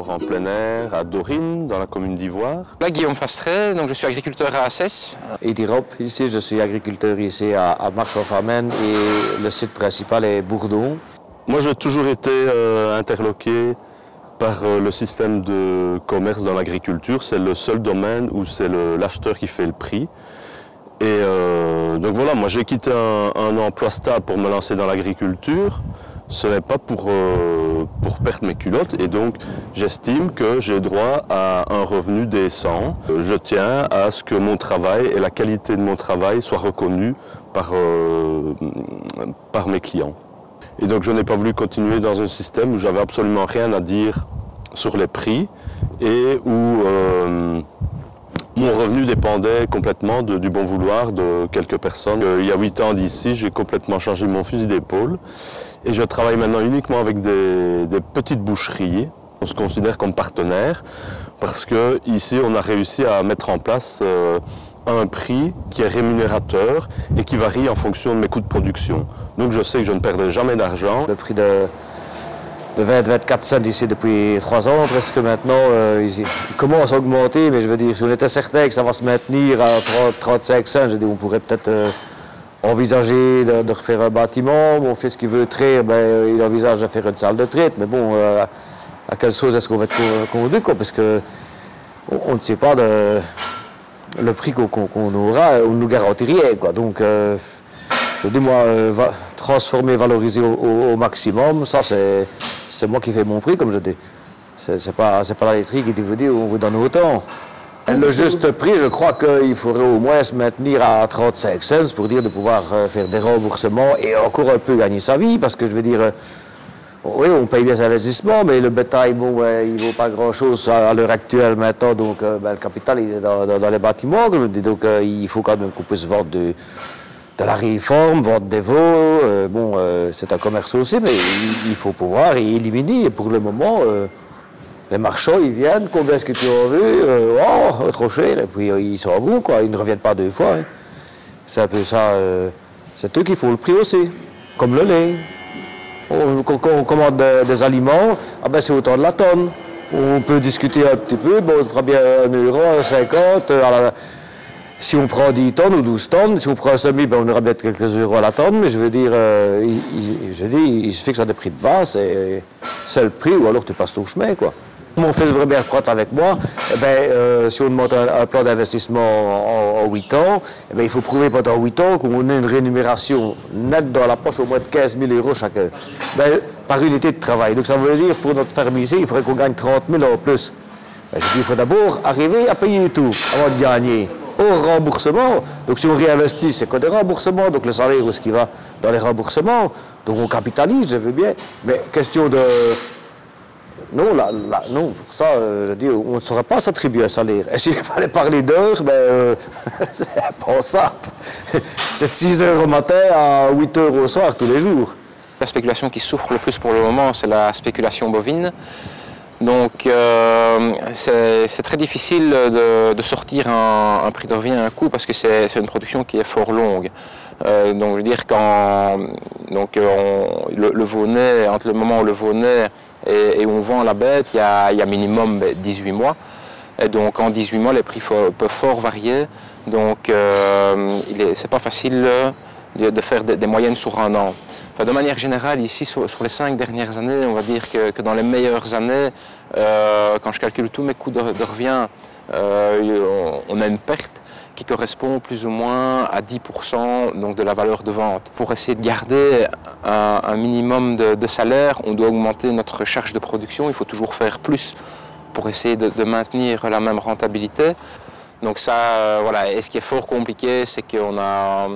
En plein air à Dorine, dans la commune d'Ivoire. Là, Guillaume Fastret, donc je suis agriculteur à Assès. Eddy Rob, ici je suis agriculteur ici à Marche-en-Famenne et le site principal est Bourdon. Moi j'ai toujours été interloqué par le système de commerce dans l'agriculture. C'est le seul domaine où c'est l'acheteur qui fait le prix. Et donc voilà, moi j'ai quitté un emploi stable pour me lancer dans l'agriculture. Ce n'est pas pour perdre mes culottes et donc j'estime que j'ai droit à un revenu décent. Je tiens à ce que mon travail et la qualité de mon travail soient reconnus par mes clients. Et donc je n'ai pas voulu continuer dans un système où j'avais absolument rien à dire sur les prix et où mon revenu dépendait complètement du bon vouloir de quelques personnes. Il y a 8 ans d'ici, j'ai complètement changé mon fusil d'épaule et je travaille maintenant uniquement avec des petites boucheries. On se considère comme partenaire parce que ici on a réussi à mettre en place un prix qui est rémunérateur et qui varie en fonction de mes coûts de production. Donc je sais que je ne perdrai jamais d'argent. Le prix de 20-24 cents ici depuis 3 ans presque maintenant, il commence à augmenter, mais je veux dire, si on était certain que ça va se maintenir à 30-35 cents, je dis, on pourrait peut-être envisager de refaire un bâtiment. Mon fils qui veut traire, ben, il envisage de faire une salle de traite, mais bon, à quelle sauce est-ce qu'on va être conduit, quoi, parce que on ne sait pas le prix qu'on aura, on ne nous garantit rien, quoi. Donc, je dis, moi, transformer, valoriser au maximum, ça c'est moi qui fais mon prix, comme je dis. C'est pas la laiterie qui vous dit on vous donne autant. Le juste prix, je crois qu'il faudrait au moins se maintenir à 35 cents pour dire de pouvoir faire des remboursements et encore un peu gagner sa vie, parce que je veux dire, oui, on paye bien ses investissements, mais le bétail, bon, il ne vaut pas grand-chose à l'heure actuelle maintenant, donc le capital il est dans les bâtiments, donc il faut quand même qu'on puisse vendre de la réforme, vendre des veaux, c'est un commerce aussi, mais il faut pouvoir éliminer. Et pour le moment, les marchands, ils viennent, combien est-ce que tu as vu? Trop cher, et puis ils s'en vont, quoi. Ils ne reviennent pas 2 fois. Hein. C'est un peu ça. C'est eux qui font le prix aussi, comme le lait. Quand on commande des aliments, c'est autant de la tonne. On peut discuter un petit peu, bon, on fera bien 1,50 €. Si on prend 10 tonnes ou 12 tonnes, si on prend un semi, on aura peut-être quelques euros à la tonne, mais je veux dire, il se fixe à des prix de base, et c'est le prix, ou alors tu passes ton chemin, quoi. Mon fils devrait bien reprendre avec moi, si on demande un plan d'investissement en 8 ans, il faut prouver pendant 8 ans qu'on ait une rémunération nette dans la poche au moins de 15 000 € chacun, par unité de travail. Donc ça veut dire, pour notre ferme ici, il faudrait qu'on gagne 30 000 € en plus. Je dis, il faut d'abord arriver à payer tout avant de gagner. Au remboursement, donc si on réinvestit, c'est que des remboursements, donc le salaire, où est-ce qu'il va dans les remboursements, donc on capitalise, je veux bien, mais question de... Non, non, pour ça, je dis, on ne saurait pas s'attribuer un salaire. Et s'il fallait parler d'heures, c'est impensable. C'est de 6 h au matin à 8 h au soir, tous les jours. La spéculation qui souffre le plus pour le moment, c'est la spéculation bovine. Donc c'est très difficile de sortir un prix de revient à un coût parce que c'est une production qui est fort longue. Donc je veux dire le veau naît, entre le moment où le veau naît et où on vend la bête, il y a minimum 18 mois. Et donc en 18 mois, les prix peuvent fort varier. Donc c'est pas facile de faire des moyennes sur un an. Enfin, de manière générale, ici, sur les 5 dernières années, on va dire que dans les meilleures années, quand je calcule tous mes coûts de revient, on a une perte qui correspond plus ou moins à 10% donc de la valeur de vente. Pour essayer de garder un minimum de salaire, on doit augmenter notre charge de production, il faut toujours faire plus pour essayer de maintenir la même rentabilité. Donc ça, voilà. Et ce qui est fort compliqué, c'est qu'on a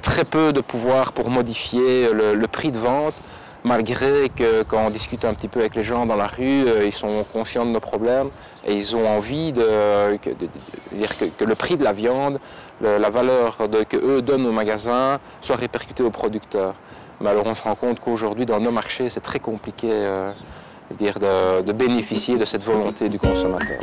très peu de pouvoir pour modifier le prix de vente, malgré que quand on discute un petit peu avec les gens dans la rue, ils sont conscients de nos problèmes et ils ont envie que le prix de la viande, la valeur que eux donnent au magasin, soit répercutée aux producteurs. Mais alors on se rend compte qu'aujourd'hui, dans nos marchés, c'est très compliqué de bénéficier de cette volonté du consommateur.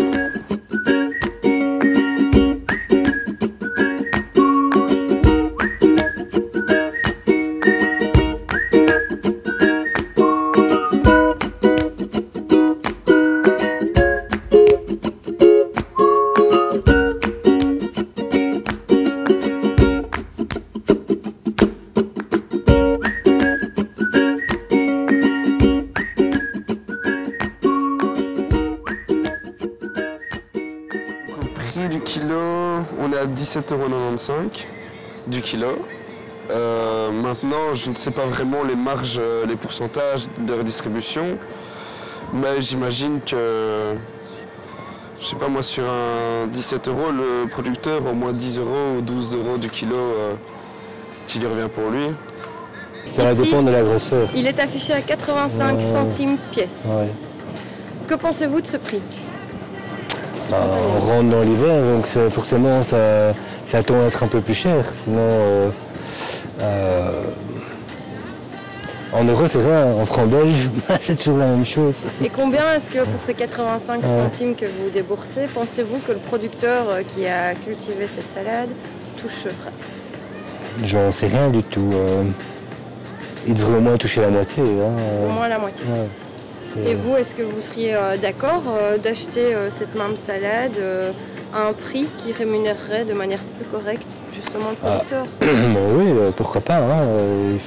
Du kilo, on est à 17,95 € du kilo. Maintenant, je ne sais pas vraiment les marges, les pourcentages de redistribution, mais j'imagine que, je sais pas moi, sur un 17 €, le producteur au moins 10 € ou 12 € du kilo qui lui revient pour lui. Ça va dépendre de la grosseur. Il est affiché à 85 centimes pièce. Ouais. Que pensez-vous de ce prix? On rentre dans l'hiver, donc forcément ça tend à être un peu plus cher. Sinon, en euros c'est rien, en francs belges c'est toujours la même chose. Et combien est-ce que pour ces 85 centimes que vous déboursez, pensez-vous que le producteur qui a cultivé cette salade touchera? J'en sais rien du tout. Il devrait au moins toucher la moitié. Au moins la moitié. Ouais. Et vous, est-ce que vous seriez d'accord d'acheter cette même salade à un prix qui rémunérerait de manière plus correcte justement le producteur? Oui, pourquoi pas.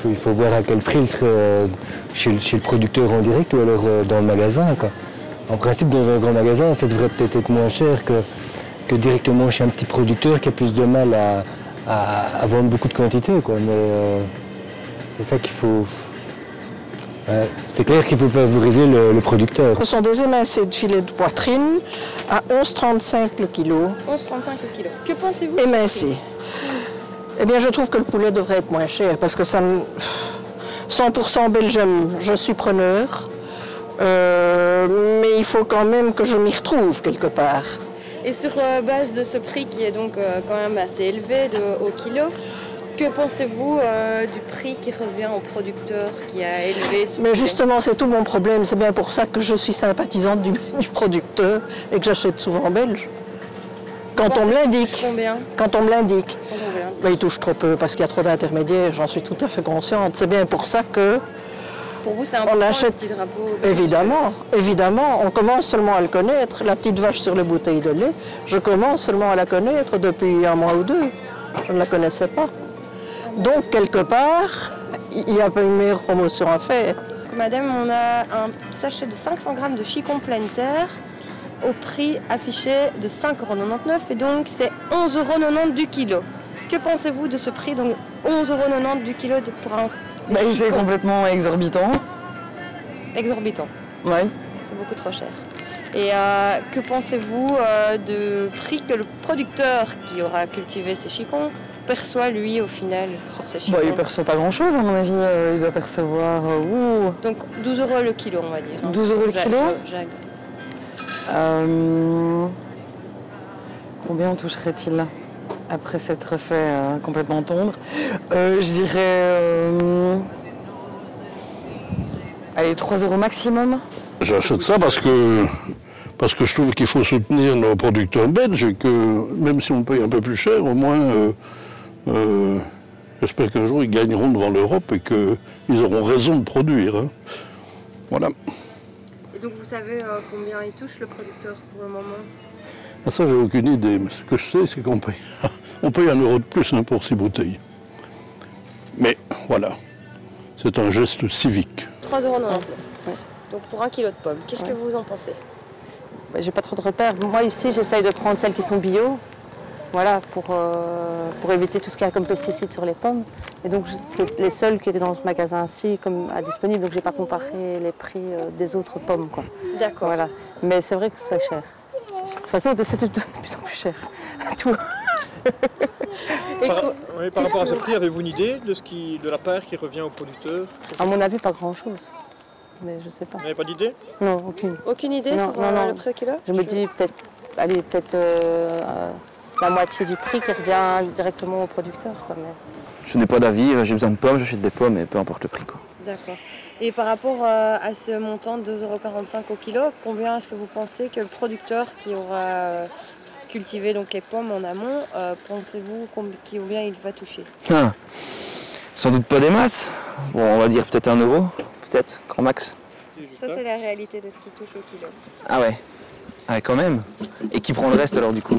Il faut voir à quel prix il serait chez le producteur en direct ou alors dans le magasin, quoi. En principe, dans un grand magasin, ça devrait peut-être être moins cher que directement chez un petit producteur qui a plus de mal à vendre beaucoup de quantité, quoi. Mais c'est ça qu'il faut... c'est clair qu'il faut favoriser le producteur. Ce sont des émincés de filet de poitrine à 11,35 € le kilo. 11,35 € le kilo. Que pensez-vous? Émincés. Eh bien, je trouve que le poulet devrait être moins cher parce que ça... 100% belgium, je suis preneur. Mais il faut quand même que je m'y retrouve quelque part. Et sur base de ce prix qui est donc quand même assez élevé au kilo, que pensez-vous du prix qui revient au producteur qui a élevé ce Mais prix? justement, c'est tout mon problème. C'est bien pour ça que je suis sympathisante du producteur et que j'achète souvent en belge. Quand on me l'indique. Combien? Quand on me l'indique. Combien? Mais il touche trop peu parce qu'il y a trop d'intermédiaires, j'en suis tout à fait consciente. C'est bien pour ça que... Pour vous, c'est important on achète... le petit drapeau belge? Évidemment, évidemment. On commence seulement à le connaître. La petite vache sur les bouteilles de lait, je commence seulement à la connaître depuis un mois ou deux. Je ne la connaissais pas. Donc, quelque part, il y a pas une meilleure promotion à faire. Madame, on a un sachet de 500 grammes de chicon pleine terre au prix affiché de 5,99 € et donc c'est 11,90 € du kilo. Que pensez-vous de ce prix, donc 11,90 € du kilo pour un C'est chicon? complètement exorbitant. Exorbitant. Ouais. C'est beaucoup trop cher. Et que pensez-vous du prix que le producteur qui aura cultivé ces chicons perçoit lui au final sur ces chicons? Il ne perçoit pas grand-chose, à mon avis. Il doit percevoir... Donc 12 € le kilo, on va dire. 12 € le kilo. Combien toucherait-il après s'être fait complètement tondre? Je dirais... allez, 3 € maximum. J'achète ça parce que je trouve qu'il faut soutenir nos producteurs belges et que même si on paye un peu plus cher, au moins, j'espère qu'un jour ils gagneront devant l'Europe et qu'ils auront raison de produire. Hein. Voilà. Et donc vous savez combien il touche le producteur pour le moment? Ah, ça, j'ai aucune idée. Mais ce que je sais, c'est qu'on paye, on paye 1 € de plus pour 6 bouteilles. Mais voilà, c'est un geste civique. 3,99 €. Ouais. Donc pour 1 kilo de pommes, qu'est-ce que vous en pensez? J'ai pas trop de repères. Moi ici, j'essaye de prendre celles qui sont bio, voilà, pour éviter tout ce qu'il y a comme pesticides sur les pommes. Et donc c'est les seules qui étaient dans ce magasin-ci comme disponibles, donc j'ai pas comparé les prix des autres pommes, quoi. D'accord. Voilà. Mais c'est vrai que c'est cher. toute façon, c'est de plus en plus cher. Tout. Par rapport à ce prix, avez-vous une idée de la part qui revient au producteur? À mon avis, pas grand-chose. Mais je sais pas. Vous n'avez pas d'idée? Non, aucune. Aucune idée Non, sur non. le prix au kilo? Je me dis peut-être la moitié du prix qui revient directement au producteur, quoi. Mais... Je n'ai pas d'avis, j'ai besoin de pommes, j'achète des pommes et peu importe le prix, quoi. D'accord. Et par rapport à ce montant de 2,45 € au kilo, combien est-ce que vous pensez que le producteur qui aura cultivé donc les pommes en amont, pensez-vous combien il va toucher? Sans doute pas des masses. Bon, on va dire peut-être 1 €, peut-être, grand max. Ça, c'est la réalité de ce qui touche au kilo. Ah ouais, quand même. Et qui prend le reste alors du coup?